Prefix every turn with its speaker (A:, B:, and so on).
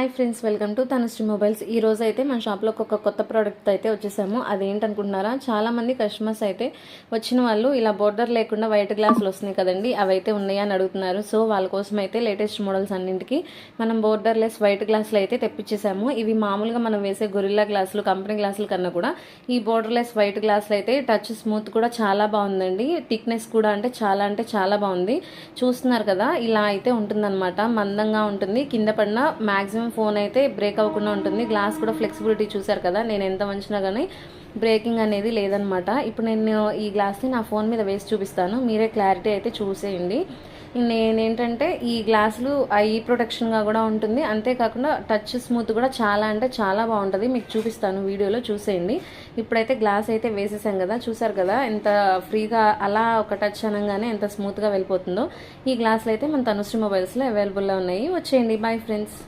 A: Hi friends, welcome to Tanushree mobiles. ఈ రోజు అయితే మన షాప్లో ఒక కొత్త ప్రోడక్ట్ అయితే వచ్చేసాము. అదేంటనుకుంటున్నారా, చాలామంది కస్టమర్స్ అయితే వచ్చిన వాళ్ళు ఇలా బోర్డర్ లేకుండా వైట్ గ్లాసులు వస్తున్నాయి కదండి, అవైతే ఉన్నాయా అని అడుగుతున్నారు. సో వాళ్ళ కోసం అయితే లేటెస్ట్ మోడల్స్ అన్నింటికి మనం బోర్డర్లెస్ వైట్ గ్లాసులు అయితే తెప్పించేసాము. ఇవి మామూలుగా మనం వేసే గొరిల్లా గ్లాసులు, కంపెనీ గ్లాసుల కన్నా కూడా ఈ బోర్డర్లెస్ వైట్ గ్లాసులు అయితే టచ్ స్మూత్ కూడా చాలా బాగుందండి. థిక్నెస్ కూడా అంటే చాలా బాగుంది. చూస్తున్నారు కదా, ఇలా అయితే ఉంటుందన్నమాట. మందంగా ఉంటుంది, కింద పడిన మ్యాక్సిమం ఫోన్ అయితే బ్రేక్ అవ్వకుండా ఉంటుంది. గ్లాస్ కూడా ఫ్లెక్సిబిలిటీ చూసారు కదా, నేను ఎంత వంచినా కానీ బ్రేకింగ్ అనేది లేదనమాట. ఇప్పుడు నేను ఈ గ్లాస్ని నా ఫోన్ మీద వేసి చూపిస్తాను, మీరే క్లారిటీ అయితే చూసేయండి. నేనేంటంటే ఈ గ్లాసులు ఐ ప్రొటెక్షన్గా కూడా ఉంటుంది, అంతేకాకుండా టచ్ స్మూత్ కూడా చాలా బాగుంటుంది. మీకు చూపిస్తాను, వీడియోలో చూసేయండి. ఇప్పుడైతే గ్లాస్ అయితే వేసేసాం కదా, చూసారు కదా ఎంత ఫ్రీగా అలా ఒక టచ్ అనగానే ఎంత స్మూత్గా వెళ్ళిపోతుందో. ఈ గ్లాసులు అయితే మన తనుశ్రీ మొబైల్స్లో అవైలబుల్లో ఉన్నాయి. వచ్చేయండి. Bye friends.